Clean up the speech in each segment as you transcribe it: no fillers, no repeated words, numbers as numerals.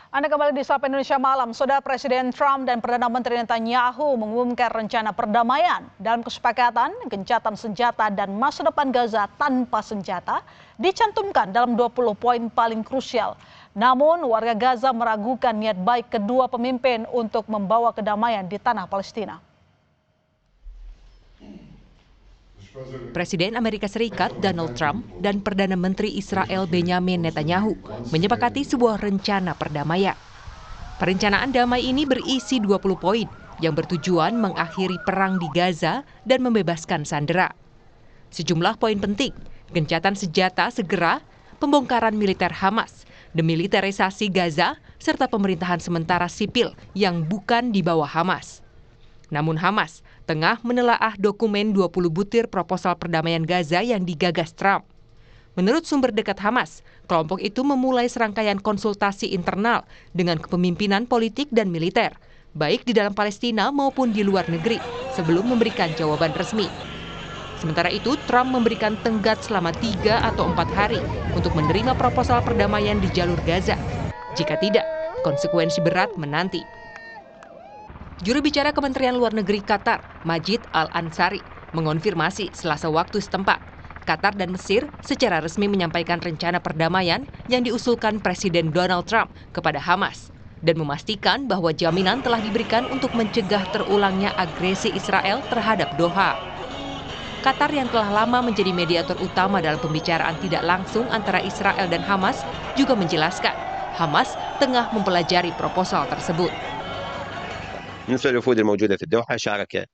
Anda kembali di Sapa Indonesia Malam. Saudara, Presiden Trump dan Perdana Menteri Netanyahu mengumumkan rencana perdamaian. Dalam kesepakatan, gencatan senjata dan masa depan Gaza tanpa senjata dicantumkan dalam 20 poin paling krusial. Namun, warga Gaza meragukan niat baik kedua pemimpin untuk membawa kedamaian di tanah Palestina. Presiden Amerika Serikat Donald Trump dan Perdana Menteri Israel Benjamin Netanyahu menyepakati sebuah rencana perdamaian. Perencanaan damai ini berisi 20 poin yang bertujuan mengakhiri perang di Gaza dan membebaskan sandera. Sejumlah poin penting, gencatan senjata segera, pembongkaran militer Hamas, demilitarisasi Gaza, serta pemerintahan sementara sipil yang bukan di bawah Hamas. Namun Hamas tengah menelaah dokumen 20 butir proposal perdamaian Gaza yang digagas Trump. Menurut sumber dekat Hamas, kelompok itu memulai serangkaian konsultasi internal dengan kepemimpinan politik dan militer, baik di dalam Palestina maupun di luar negeri, sebelum memberikan jawaban resmi. Sementara itu, Trump memberikan tenggat selama 3 atau 4 hari untuk menerima proposal perdamaian di jalur Gaza. Jika tidak, konsekuensi berat menanti. Juru bicara Kementerian Luar Negeri Qatar, Majid Al-Ansari, mengonfirmasi Selasa waktu setempat, Qatar dan Mesir secara resmi menyampaikan rencana perdamaian yang diusulkan Presiden Donald Trump kepada Hamas dan memastikan bahwa jaminan telah diberikan untuk mencegah terulangnya agresi Israel terhadap Doha. Qatar yang telah lama menjadi mediator utama dalam pembicaraan tidak langsung antara Israel dan Hamas juga menjelaskan Hamas tengah mempelajari proposal tersebut. بالنسبة للوفود الموجودة في الدوحة شارك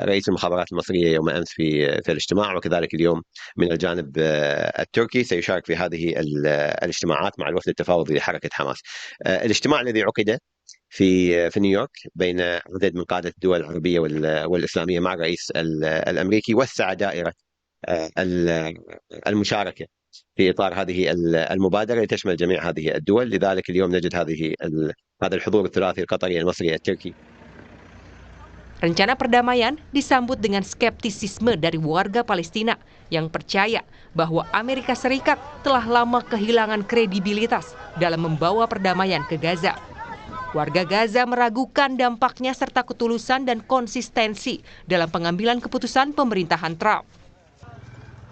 رئيس المخابرات المصرية يوم أمس في الاجتماع، وكذلك اليوم من الجانب التركي سيشارك في هذه الاجتماعات مع الوفد التفاوضي لحركة حماس. الاجتماع الذي عقد في نيويورك بين عدد من قادة الدول العربية والإسلامية مع الرئيس الأمريكي وسع دائرة المشاركة في إطار هذه المبادرة لتشمل جميع هذه الدول. لذلك اليوم نجد هذا الحضور الثلاثي القطري المصري التركي. Rencana perdamaian disambut dengan skeptisisme dari warga Palestina yang percaya bahwa Amerika Serikat telah lama kehilangan kredibilitas dalam membawa perdamaian ke Gaza. Warga Gaza meragukan dampaknya serta ketulusan dan konsistensi dalam pengambilan keputusan pemerintahan Trump.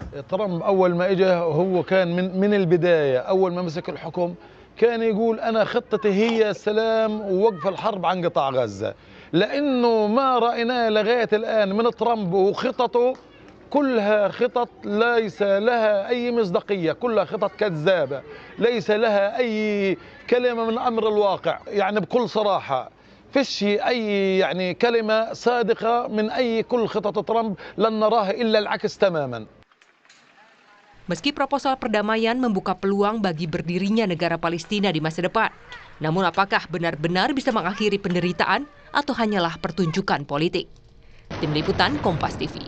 ترامب أول ما إجا هو كان من البداية أول ما مسك الحكم كان يقول أنا خطتي هي السلام ووقف الحرب عن قطاع غزة، لأنه ما رأيناه لغاية الآن من ترامب وخططه كلها خطط ليس لها أي مصداقية، كلها خطط كذابة، ليس لها أي كلمة من أمر الواقع. يعني بكل صراحة فيش أي كلمة صادقة من كل خطط ترامب لن نراها إلا العكس تماما. Meski proposal perdamaian membuka peluang bagi berdirinya negara Palestina di masa depan, namun apakah benar-benar bisa mengakhiri penderitaan atau hanyalah pertunjukan politik? Tim Liputan Kompas TV.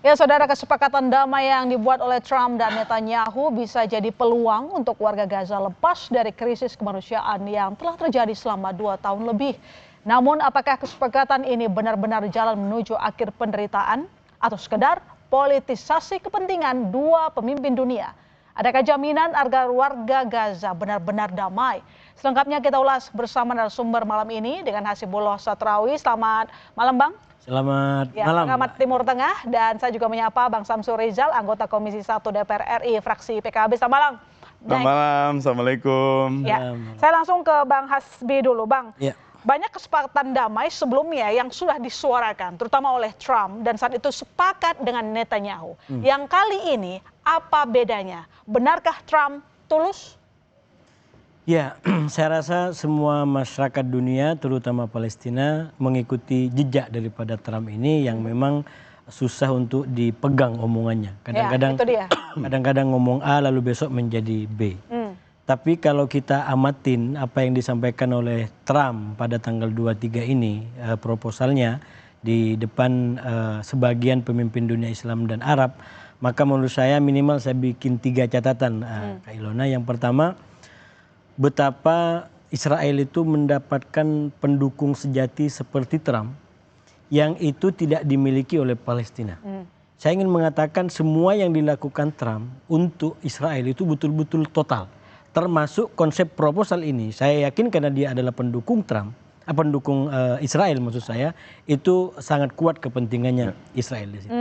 Ya, saudara, kesepakatan damai yang dibuat oleh Trump dan Netanyahu bisa jadi peluang untuk warga Gaza lepas dari krisis kemanusiaan yang telah terjadi selama 2 tahun lebih. Namun, apakah kesepakatan ini benar-benar jalan menuju akhir penderitaan atau sekedar politisasi kepentingan dua pemimpin dunia? Adakah jaminan agar warga Gaza benar-benar damai? Selengkapnya kita ulas bersama narasumber malam ini dengan Hasibullah Satrawi. Selamat malam, Bang. Selamat malam. Pengamat Timur Tengah, dan saya juga menyapa Bang Samsur Rizal, anggota Komisi 1 DPR RI fraksi PKB. Selamat malam. Selamat malam. Assalamualaikum. Ya, saya langsung ke Bang Hasbi dulu, Bang. Ya. Banyak kesepakatan damai sebelumnya yang sudah disuarakan, terutama oleh Trump, dan saat itu sepakat dengan Netanyahu. Yang kali ini, apa bedanya? Benarkah Trump tulus? Ya, saya rasa semua masyarakat dunia, terutama Palestina, mengikuti jejak daripada Trump ini yang memang susah untuk dipegang omongannya. Kadang-kadang ngomong A lalu besok menjadi B. Tapi kalau kita amatin apa yang disampaikan oleh Trump pada tanggal 23 ini, proposalnya di depan sebagian pemimpin dunia Islam dan Arab, maka menurut saya minimal saya bikin 3 catatan, Kak Ilona. Yang pertama, betapa Israel itu mendapatkan pendukung sejati seperti Trump yang itu tidak dimiliki oleh Palestina. Saya ingin mengatakan semua yang dilakukan Trump untuk Israel itu betul-betul total. termasuk konsep proposal ini, saya yakin karena dia adalah pendukung Trump, pendukung Israel maksud saya, itu sangat kuat kepentingannya Israel di situ.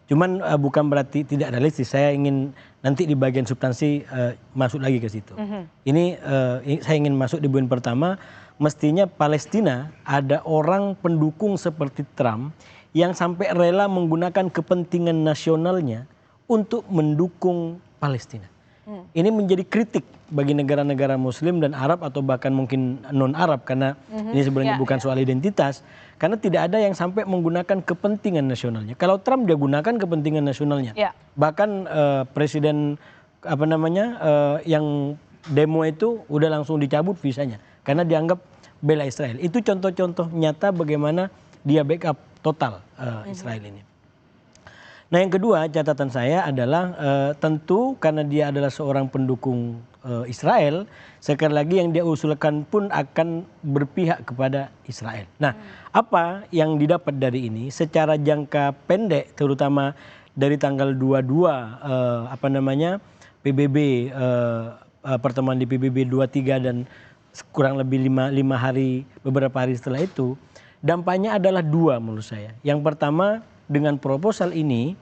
Cuman bukan berarti tidak realistis. Saya ingin nanti di bagian substansi masuk lagi ke situ. Ini saya ingin masuk di poin pertama. Mestinya Palestina ada orang pendukung seperti Trump yang sampai rela menggunakan kepentingan nasionalnya untuk mendukung Palestina. Ini menjadi kritik bagi negara-negara Muslim dan Arab atau bahkan mungkin non-Arab karena ini sebenarnya bukan soal identitas. Karena tidak ada yang sampai menggunakan kepentingan nasionalnya. Kalau Trump dia gunakan kepentingan nasionalnya. Bahkan presiden yang demo itu udah langsung dicabut visanya karena dianggap bela Israel. Itu contoh-contoh nyata bagaimana dia backup total Israel ini. Nah yang kedua catatan saya adalah tentu karena dia adalah seorang pendukung Israel, sekali lagi yang dia usulkan pun akan berpihak kepada Israel. Nah apa yang didapat dari ini secara jangka pendek terutama dari tanggal 22 PBB pertemuan di PBB 23 dan kurang lebih 5 hari beberapa hari setelah itu dampaknya adalah dua menurut saya. Yang pertama dengan proposal ini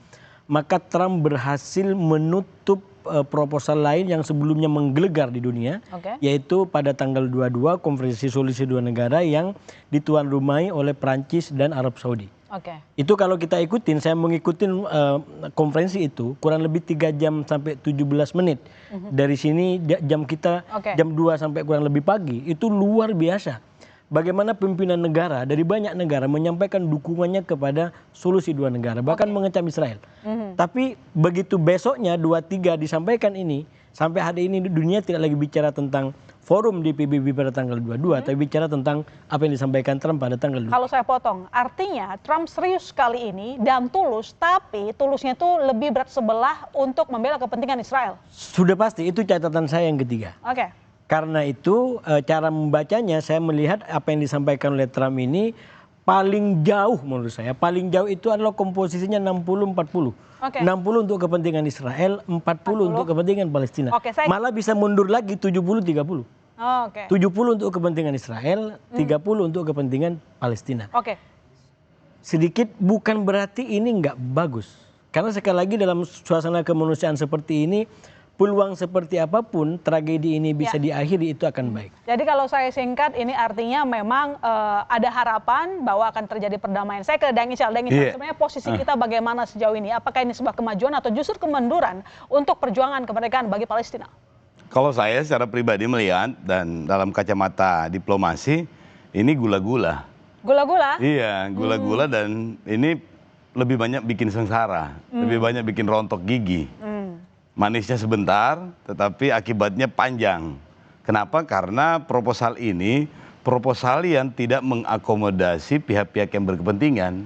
maka Trump berhasil menutup proposal lain yang sebelumnya menggelegar di dunia, yaitu pada tanggal 22 konferensi solusi dua negara yang dituan rumahi oleh Prancis dan Arab Saudi. Itu kalau kita ikutin, saya mengikuti konferensi itu kurang lebih 3 jam sampai 17 menit. Dari sini jam kita jam 2 sampai kurang lebih pagi, itu luar biasa. Bagaimana pimpinan negara dari banyak negara menyampaikan dukungannya kepada solusi dua negara, bahkan mengecam Israel. Tapi begitu besoknya 23 disampaikan ini, sampai hari ini dunia tidak lagi bicara tentang forum di PBB pada tanggal 22, tapi bicara tentang apa yang disampaikan Trump pada tanggal 2. Kalau saya potong, artinya Trump serius kali ini dan tulus, tapi tulusnya itu lebih berat sebelah untuk membela kepentingan Israel. Sudah pasti, itu catatan saya yang ketiga. Karena itu cara membacanya saya melihat apa yang disampaikan oleh Trump ini paling jauh menurut saya. Paling jauh itu adalah komposisinya 60-40. 60 untuk kepentingan Israel, 40 untuk kepentingan Palestina. Malah bisa mundur lagi 70-30. 70 untuk kepentingan Israel, 30 untuk kepentingan Palestina. Sedikit bukan berarti ini nggak bagus. Karena sekali lagi dalam suasana kemanusiaan seperti ini, peluang seperti apapun tragedi ini bisa diakhiri itu akan baik. Jadi kalau saya singkat ini artinya memang ada harapan bahwa akan terjadi perdamaian. Saya ke Dang Ical. Sebenarnya posisi kita bagaimana sejauh ini? Apakah ini sebuah kemajuan atau justru kemunduran untuk perjuangan kemerdekaan bagi Palestina? Kalau saya secara pribadi melihat dan dalam kacamata diplomasi ini gula-gula. Gula-gula? Iya, gula-gula dan ini lebih banyak bikin sengsara, lebih banyak bikin rontok gigi. Manisnya sebentar, tetapi akibatnya panjang. Kenapa? Karena proposal ini proposal yang tidak mengakomodasi pihak-pihak yang berkepentingan.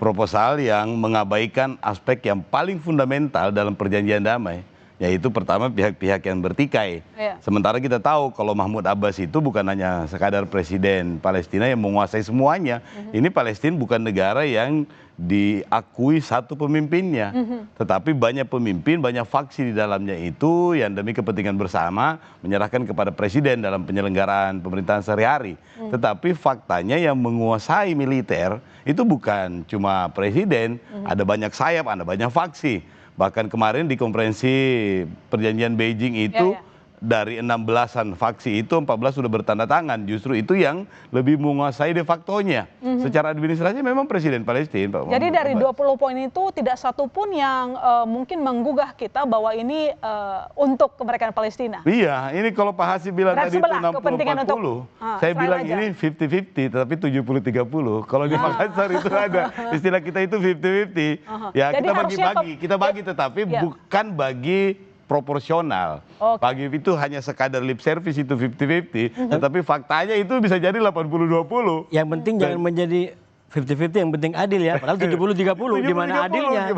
Proposal yang mengabaikan aspek yang paling fundamental dalam perjanjian damai, yaitu pertama pihak-pihak yang bertikai. Sementara kita tahu kalau Mahmud Abbas itu bukan hanya sekadar presiden Palestina yang menguasai semuanya. Ini Palestina bukan negara yang diakui satu pemimpinnya, tetapi banyak pemimpin, banyak faksi di dalamnya itu yang demi kepentingan bersama menyerahkan kepada presiden dalam penyelenggaraan pemerintahan sehari-hari. Tetapi faktanya yang menguasai militer itu bukan cuma presiden, ada banyak sayap, ada banyak faksi. Bahkan kemarin di konferensi perjanjian Beijing itu dari 16-an faksi itu 14 sudah bertanda tangan. Justru itu yang lebih menguasai de facto-nya. Secara administrasi memang presiden Palestina. Jadi dari 20 poin itu tidak satu pun yang mungkin menggugah kita bahwa ini untuk kemerdekaan Palestina. Iya, ini kalau Pak Hasib bilang tadi itu 60-40. Saya bilang ini 50-50 tetapi 70-30. Kalau di Makassar itu ada istilah kita itu 50-50. Ya kita bagi-bagi, kita bagi tetapi bukan bagi proporsional. Bagi itu hanya sekadar lip service itu 50-50, tetapi faktanya itu bisa jadi 80-20. Yang penting jangan menjadi 50-50, yang penting adil ya. Padahal 70-30, di mana adilnya?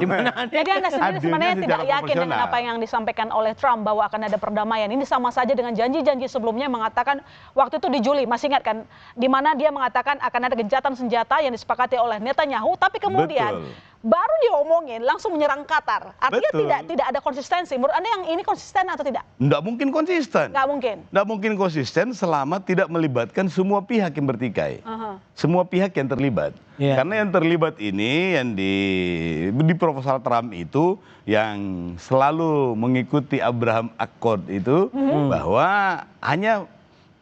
Jadi Anda sendiri sebenarnya tidak yakin dengan apa yang disampaikan oleh Trump bahwa akan ada perdamaian. Ini sama saja dengan janji-janji sebelumnya mengatakan waktu itu di Juli, masih ingat kan? Di mana dia mengatakan akan ada gencatan senjata yang disepakati oleh Netanyahu, tapi kemudian baru diomongin langsung menyerang Qatar. Artinya Betul. tidak ada konsistensi. Menurut Anda yang ini konsisten atau tidak? Nggak mungkin konsisten. Nggak mungkin. Nggak mungkin konsisten selama tidak melibatkan semua pihak yang bertikai. Semua pihak yang terlibat. Iya. Karena yang terlibat ini yang di proposal Trump itu yang selalu mengikuti Abraham Accord itu bahwa hanya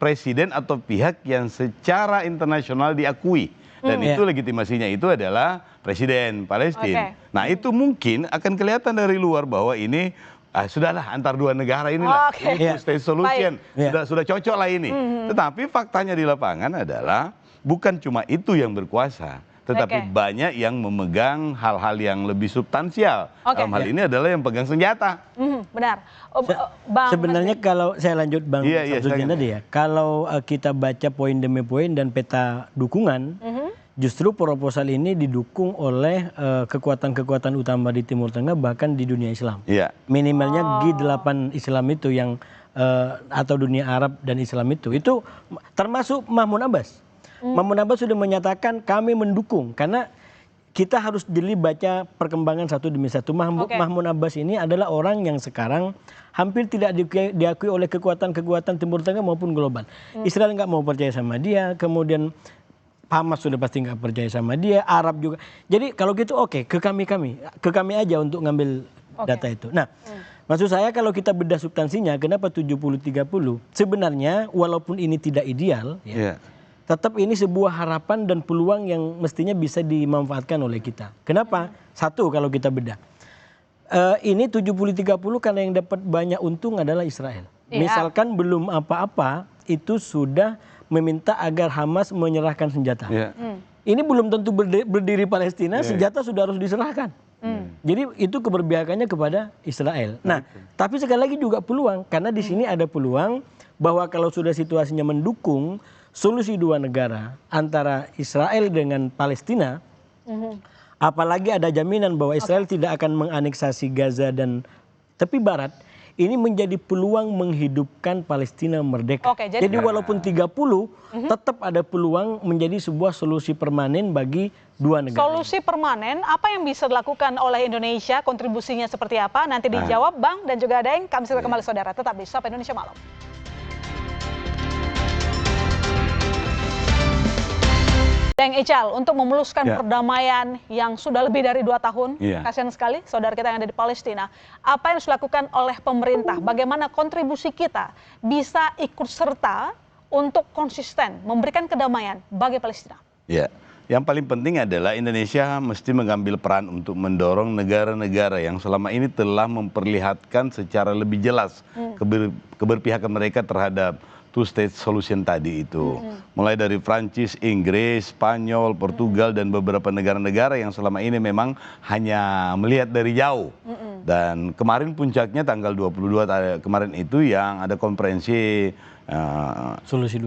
presiden atau pihak yang secara internasional diakui. Dan itu legitimasinya itu adalah presiden Palestina. Nah itu mungkin akan kelihatan dari luar bahwa ini sudahlah antar dua negara inilah. Ini two-state solution. Sudah cocok lah ini. Tetapi faktanya di lapangan adalah bukan cuma itu yang berkuasa. Tetapi banyak yang memegang hal-hal yang lebih substansial. Dalam hal ini adalah yang pegang senjata. Benar. Bang Sebenarnya kalau saya lanjut Bang Samsudin silakan. tadi ya, kalau kita baca poin demi poin dan peta dukungan, justru proposal ini didukung oleh kekuatan-kekuatan utama di Timur Tengah bahkan di dunia Islam. Iya. Minimalnya G8 Islam itu yang atau dunia Arab dan Islam itu termasuk Mahmud Abbas. Mahmud Abbas sudah menyatakan kami mendukung karena kita harus jeli baca perkembangan satu demi satu. Mahmud Abbas ini adalah orang yang sekarang hampir tidak diakui oleh kekuatan-kekuatan Timur Tengah maupun global. Israel nggak mau percaya sama dia, kemudian Hamas sudah pasti nggak percaya sama dia, Arab juga. Jadi kalau gitu ke kami aja untuk ngambil data itu. Nah, maksud saya kalau kita bedah substansinya, kenapa 70-30? Sebenarnya walaupun ini tidak ideal, tetap ini sebuah harapan dan peluang yang mestinya bisa dimanfaatkan oleh kita. Kenapa? Satu, kalau kita bedah. Ini 70-30 karena yang dapat banyak untung adalah Israel. Misalkan belum apa-apa, itu sudah meminta agar Hamas menyerahkan senjata. Ini belum tentu berdiri Palestina, senjata sudah harus diserahkan. Jadi itu keberpihakannya kepada Israel. Nah, tapi sekali lagi juga peluang, karena di sini ada peluang bahwa kalau sudah situasinya mendukung solusi dua negara antara Israel dengan Palestina, apalagi ada jaminan bahwa Israel tidak akan menganeksasi Gaza dan tepi barat, ini menjadi peluang menghidupkan Palestina merdeka. Jadi walaupun 30, tetap ada peluang menjadi sebuah solusi permanen bagi dua negara. Solusi permanen, apa yang bisa dilakukan oleh Indonesia, kontribusinya seperti apa? Nanti dijawab Bang dan juga Daeng. Kami segera kembali saudara, tetap di Sapa Indonesia Malam. Daeng Ical, untuk memuluskan perdamaian yang sudah lebih dari 2 tahun, kasihan sekali saudara kita yang ada di Palestina, apa yang harus dilakukan oleh pemerintah? Bagaimana kontribusi kita bisa ikut serta untuk konsisten memberikan kedamaian bagi Palestina? Ya, yang paling penting adalah Indonesia mesti mengambil peran untuk mendorong negara-negara yang selama ini telah memperlihatkan secara lebih jelas keberpihakan mereka terhadap two-state solution tadi itu. Mulai dari Prancis, Inggris, Spanyol, Portugal, dan beberapa negara-negara yang selama ini memang hanya melihat dari jauh. Dan kemarin puncaknya tanggal 22 kemarin itu yang ada konferensi solusi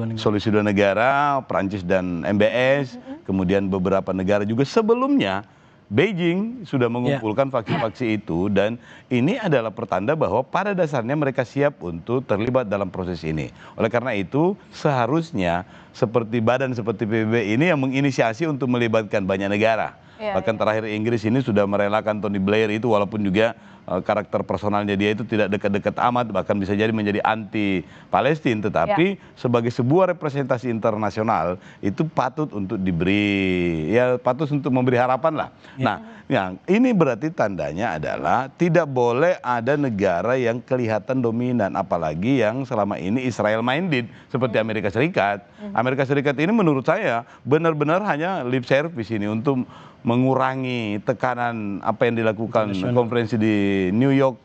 dua negara, Prancis dan MBS, kemudian beberapa negara juga sebelumnya. Beijing sudah mengumpulkan faksi-faksi itu dan ini adalah pertanda bahwa pada dasarnya mereka siap untuk terlibat dalam proses ini. Oleh karena itu seharusnya seperti badan seperti PBB ini yang menginisiasi untuk melibatkan banyak negara. Bahkan terakhir Inggris ini sudah merelakan Tony Blair itu walaupun juga karakter personalnya dia itu tidak dekat-dekat amat, bahkan bisa jadi menjadi anti Palestina, tetapi sebagai sebuah representasi internasional itu patut untuk diberi, patut untuk memberi harapan lah. Nah, yang ini berarti tandanya adalah tidak boleh ada negara yang kelihatan dominan, apalagi yang selama ini Israel minded seperti Amerika Serikat. Amerika Serikat ini menurut saya benar-benar hanya lip service ini untuk mengurangi tekanan apa yang dilakukan konferensi di New York,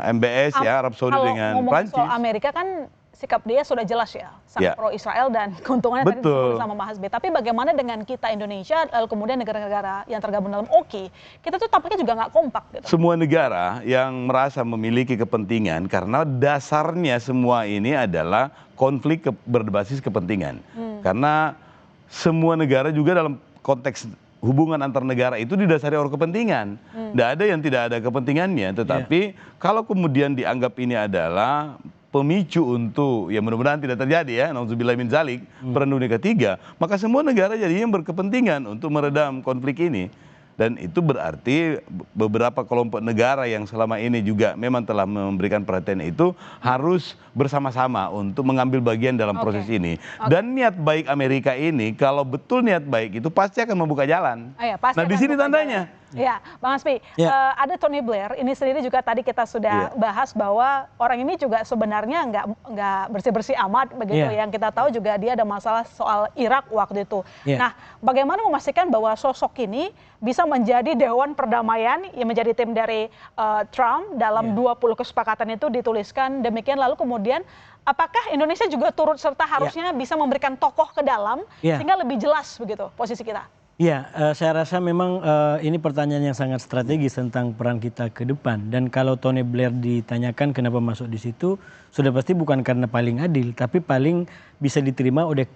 MBS Arab Saudi dengan Prancis. Soal Amerika kan sikap dia sudah jelas sangat pro Israel dan keuntungannya tadi disebut sama Mas B. Tapi bagaimana dengan kita Indonesia, lalu kemudian negara-negara yang tergabung dalam OKI, kita tuh tampaknya juga nggak kompak. Gitu. Semua negara yang merasa memiliki kepentingan, karena dasarnya semua ini adalah konflik berbasis kepentingan. Karena semua negara juga dalam konteks hubungan antar negara itu didasari oleh kepentingan. Tidak ada yang tidak ada kepentingannya. Tetapi kalau kemudian dianggap ini adalah pemicu untuk, ya mudah-mudahan tidak terjadi nauzubillah min zalik, perang dunia ketiga, maka semua negara jadinya berkepentingan untuk meredam konflik ini. Dan itu berarti beberapa kelompok negara yang selama ini juga memang telah memberikan perhatian itu harus bersama-sama untuk mengambil bagian dalam proses ini. Dan niat baik Amerika ini, kalau betul niat baik itu pasti akan membuka jalan. Nah di sini tandanya. Ya, Bang Hasbi, ada Tony Blair, ini sendiri juga tadi kita sudah bahas bahwa orang ini juga sebenarnya nggak bersih-bersih amat begitu. Yang kita tahu juga dia ada masalah soal Irak waktu itu. Nah, bagaimana memastikan bahwa sosok ini bisa menjadi Dewan Perdamaian yang menjadi tim dari Trump dalam 20 kesepakatan itu dituliskan demikian, lalu kemudian apakah Indonesia juga turut serta harusnya bisa memberikan tokoh ke dalam sehingga lebih jelas begitu posisi kita? Ya, saya rasa memang ini pertanyaan yang sangat strategis tentang peran kita ke depan. Dan kalau Tony Blair ditanyakan kenapa masuk di situ, sudah pasti bukan karena paling adil, tapi paling bisa diterima oleh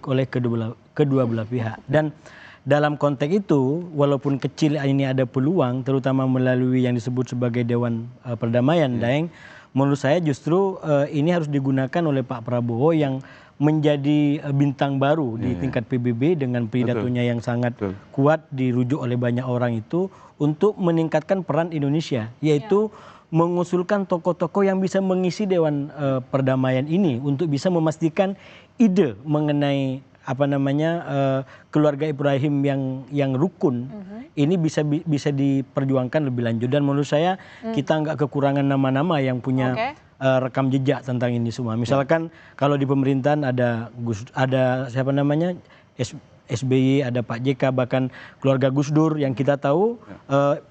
kedua belah pihak. Dan dalam konteks itu, walaupun kecil ini ada peluang, terutama melalui yang disebut sebagai Dewan Perdamaian, Daeng, menurut saya justru ini harus digunakan oleh Pak Prabowo yang menjadi bintang baru di tingkat PBB dengan pidatonya yang sangat kuat dirujuk oleh banyak orang itu untuk meningkatkan peran Indonesia, yaitu mengusulkan tokoh-tokoh yang bisa mengisi Dewan Perdamaian ini untuk bisa memastikan ide mengenai keluarga Ibrahim yang rukun ini bisa diperjuangkan lebih lanjut. Dan menurut saya kita nggak kekurangan nama-nama yang punya rekam jejak tentang ini semua. Misalkan kalau di pemerintahan ada siapa namanya SBY, ada Pak JK, bahkan keluarga Gus Dur yang kita tahu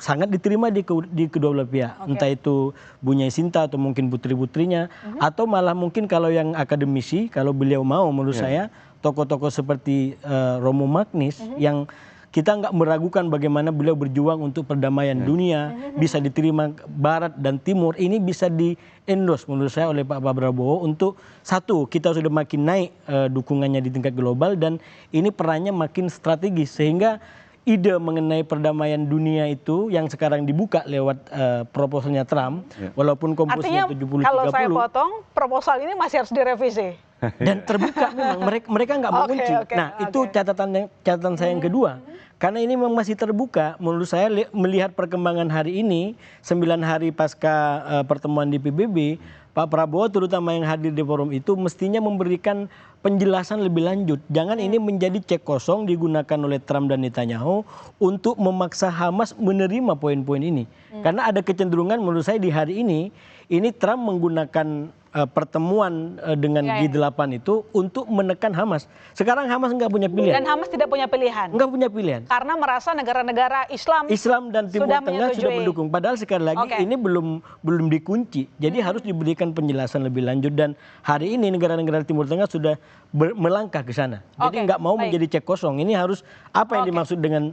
sangat diterima di kedua belah pihak. Entah itu Bu Nyai Sinta atau mungkin putri-putrinya, atau malah mungkin kalau yang akademisi, kalau beliau mau, menurut saya tokoh-tokoh seperti Romo Magnis yang kita nggak meragukan bagaimana beliau berjuang untuk perdamaian dunia, bisa diterima Barat dan Timur, ini bisa di-endorse menurut saya oleh Pak Prabowo untuk satu, kita sudah makin naik dukungannya di tingkat global dan ini perannya makin strategis sehingga ide mengenai perdamaian dunia itu yang sekarang dibuka lewat proposalnya Trump, walaupun komposisinya 70-30. Kalau saya potong, proposal ini masih harus direvisi. Dan terbuka memang, mereka nggak mau kunci. Nah itu catatan saya yang kedua. Karena ini memang masih terbuka, menurut saya melihat perkembangan hari ini, 9 hari pasca pertemuan di PBB, Pak Prabowo terutama yang hadir di forum itu mestinya memberikan penjelasan lebih lanjut. Jangan ini menjadi cek kosong digunakan oleh Trump dan Netanyahu untuk memaksa Hamas menerima poin-poin ini. Karena ada kecenderungan menurut saya di hari ini Trump menggunakan pertemuan dengan G8 itu untuk menekan Hamas. Sekarang Hamas nggak punya pilihan. Dan Hamas tidak punya pilihan. Nggak punya pilihan. Karena merasa negara-negara Islam dan Timur Tengah sudah mendukung. Padahal sekali lagi ini belum dikunci. Jadi harus diberikan penjelasan lebih lanjut. Dan hari ini negara-negara Timur Tengah sudah melangkah ke sana. Jadi nggak mau menjadi cek kosong. Ini harus apa yang dimaksud dengan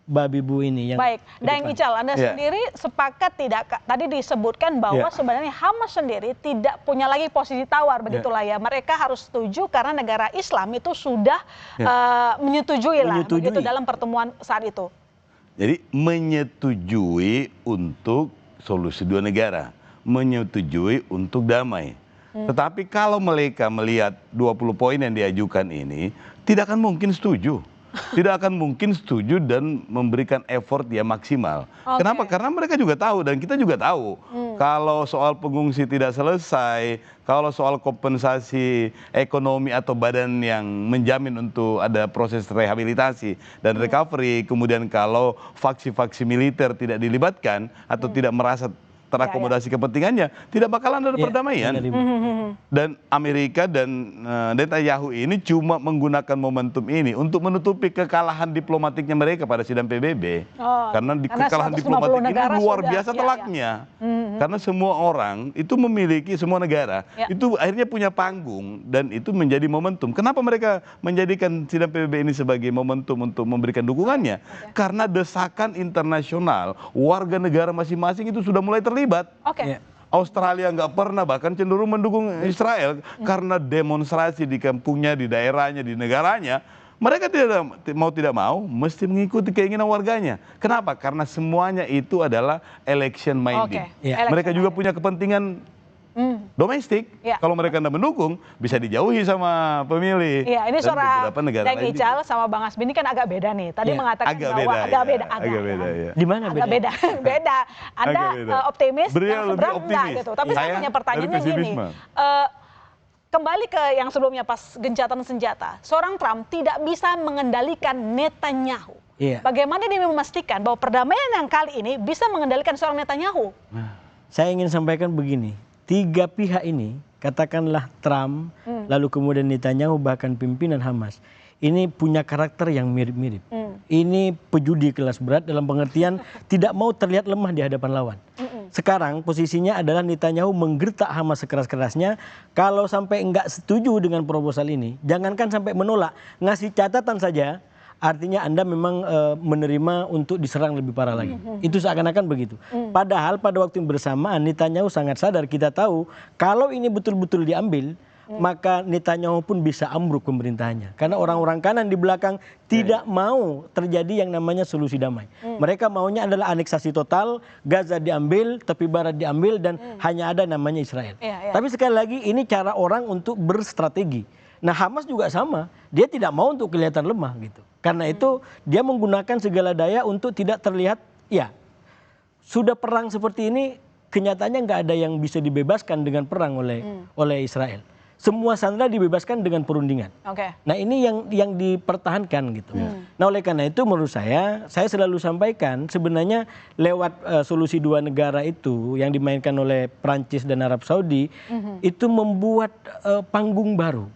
babi bu ini yang Dan Ical, Anda sendiri sepakat tidak? Tadi disebutkan bahwa sebenarnya Hamas sendiri tidak punya lagi posisi tawar, begitulah ya. Mereka harus setuju karena negara Islam itu sudah menyetujui begitu dalam pertemuan saat itu. Jadi menyetujui untuk solusi dua negara, menyetujui untuk damai. Tetapi kalau mereka melihat 20 poin yang diajukan ini, tidak akan mungkin setuju. Tidak akan mungkin setuju dan memberikan effort yang maksimal. Kenapa? Karena mereka juga tahu dan kita juga tahu. Kalau soal pengungsi tidak selesai, kalau soal kompensasi ekonomi atau badan yang menjamin untuk ada proses rehabilitasi dan recovery, kemudian kalau faksi-faksi militer tidak dilibatkan atau tidak merasa terakomodasi kepentingannya, tidak bakalan ada perdamaian. Dan Amerika dan Netanyahu ini cuma menggunakan momentum ini untuk menutupi kekalahan diplomatiknya mereka pada sidang PBB. Karena kekalahan diplomatik ini luar biasa telaknya. Karena semua orang itu memiliki, semua negara itu akhirnya punya panggung dan itu menjadi momentum. Kenapa mereka menjadikan sidang PBB ini sebagai momentum untuk memberikan dukungannya? Karena desakan internasional, warga negara masing-masing itu sudah mulai terlibat. Australia nggak pernah bahkan cenderung mendukung Israel karena demonstrasi di kampungnya, di daerahnya, di negaranya. Mereka tidak mau mesti mengikuti keinginan warganya. Kenapa? Karena semuanya itu adalah election minded. Mereka juga punya kepentingan domestik. Ya. Kalau mereka tidak mendukung, bisa dijauhi sama pemilih. Iya, ini Dan suara beberapa negara Deng lain Ical sama Bang Hasbi ini kan agak beda nih. Tadi Iya. mengatakan Agak bahwa beda, agak ya. beda, Agak beda, ya. ya. Di mana Agak beda, beda. Anda Agak beda. optimis, Beliau yang lebih seberang enggak optimis. gitu. Tapi saya Saya punya dari pertanyaannya gini. pesimisme. Kembali ke yang sebelumnya pas gencatan senjata, seorang Trump tidak bisa mengendalikan Netanyahu. Iya. Bagaimana dia memastikan bahwa perdamaian yang kali ini bisa mengendalikan seorang Netanyahu? Saya ingin sampaikan begini, 3 pihak ini, katakanlah Trump, lalu kemudian Netanyahu, bahkan pimpinan Hamas, ini punya karakter yang mirip-mirip. Ini pejudi kelas berat dalam pengertian tidak mau terlihat lemah di hadapan lawan. Sekarang posisinya adalah Netanyahu menggertak Hamas sekeras-kerasnya. Kalau sampai enggak setuju dengan proposal ini, jangankan sampai menolak, ngasih catatan saja, artinya Anda memang menerima untuk diserang lebih parah lagi. Itu seakan-akan begitu. Padahal pada waktu yang bersamaan Netanyahu sangat sadar, kita tahu kalau ini betul-betul diambil, maka Netanyahu pun bisa ambruk pemerintahannya. Karena orang-orang kanan di belakang tidak mau terjadi yang namanya solusi damai. Mereka maunya adalah aneksasi total, Gaza diambil, tepi barat diambil, dan hanya ada namanya Israel. Tapi sekali lagi ini cara orang untuk berstrategi. Nah, Hamas juga sama, dia tidak mau untuk kelihatan lemah gitu. Karena itu dia menggunakan segala daya untuk tidak terlihat, ya sudah perang seperti ini, kenyataannya nggak ada yang bisa dibebaskan dengan perang oleh Israel. Semua sandera dibebaskan dengan perundingan. Nah, ini yang dipertahankan gitu. Nah, oleh karena itu menurut saya selalu sampaikan sebenarnya lewat solusi 2 negara itu yang dimainkan oleh Prancis dan Arab Saudi, itu membuat panggung baru.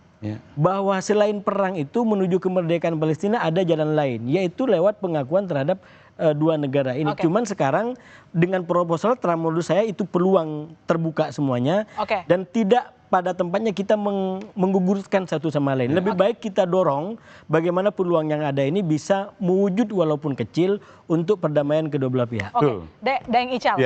Bahwa selain perang itu menuju kemerdekaan Palestina ada jalan lain, yaitu lewat pengakuan terhadap 2 negara ini. Cuman sekarang dengan proposal Trump menurut saya itu peluang terbuka semuanya, dan tidak pada tempatnya kita menggugurkan satu sama lain. Lebih baik kita dorong bagaimana peluang yang ada ini bisa mewujud walaupun kecil untuk perdamaian kedua belah pihak. Deng Ical,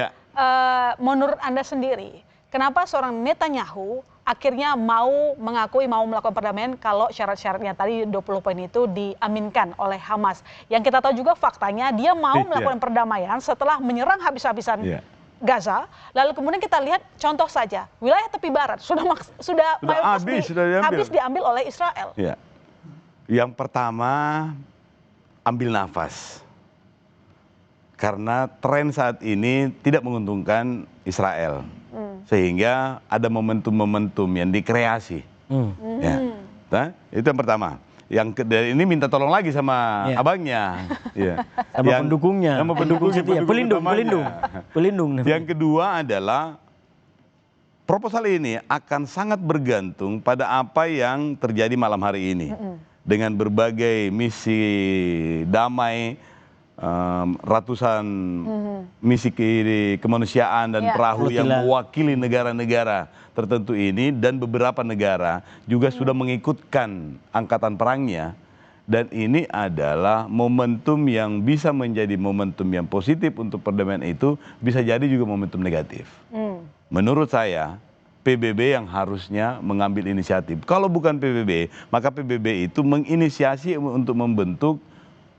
menurut Anda sendiri, kenapa seorang Netanyahu akhirnya mau melakukan perdamaian kalau syarat-syaratnya tadi 20 poin itu diaminkan oleh Hamas? Yang kita tahu juga faktanya dia mau melakukan perdamaian setelah menyerang habis-habisan Gaza, lalu kemudian kita lihat contoh saja wilayah tepi barat sudah habis diambil oleh Israel. Yang pertama, ambil nafas, karena tren saat ini tidak menguntungkan Israel, sehingga ada momentum-momentum yang dikreasi. Nah, itu yang pertama. Yang ini minta tolong lagi sama abangnya, sama pendukungnya, sama pendukung pelindung. Yang kedua adalah proposal ini akan sangat bergantung pada apa yang terjadi malam hari ini, dengan berbagai misi damai, ratusan misi kemanusiaan dan perahu yang mewakili negara-negara tertentu ini, dan beberapa negara juga sudah mengikutkan angkatan perangnya, dan ini adalah momentum yang bisa menjadi momentum yang positif untuk perdamaian itu, bisa jadi juga momentum negatif. Menurut saya PBB yang harusnya mengambil inisiatif. Kalau bukan PBB, maka PBB itu menginisiasi untuk membentuk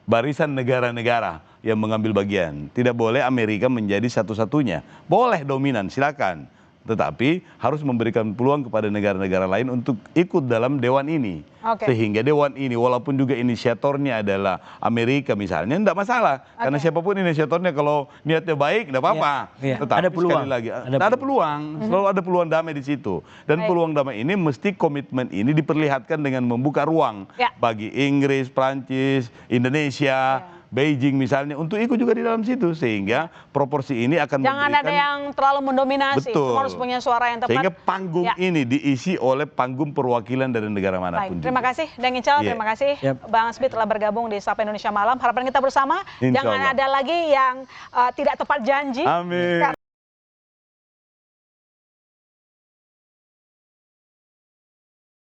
barisan negara-negara yang mengambil bagian. Tidak boleh Amerika menjadi satu-satunya. Boleh dominan, silakan. Tetapi harus memberikan peluang kepada negara-negara lain untuk ikut dalam dewan ini. Sehingga dewan ini walaupun juga inisiatornya adalah Amerika misalnya, tidak masalah. Karena siapapun inisiatornya kalau niatnya baik, tidak apa-apa. Tetapi ada peluang. Sekali lagi, ada peluang. Selalu ada peluang damai di situ. Dan peluang damai ini mesti komitmen ini diperlihatkan dengan membuka ruang bagi Inggris, Prancis, Indonesia, Beijing misalnya untuk ikut juga di dalam situ, sehingga proporsi ini akan jangan ada yang terlalu mendominasi. Semua harus punya suara yang tepat. Sehingga panggung ini diisi oleh panggung perwakilan dari negara manapun. Terima kasih Deng Ical, terima kasih Bang Hasbi telah bergabung di Sapa Indonesia Malam. Harapan kita bersama jangan ada lagi yang tidak tepat janji. Amin.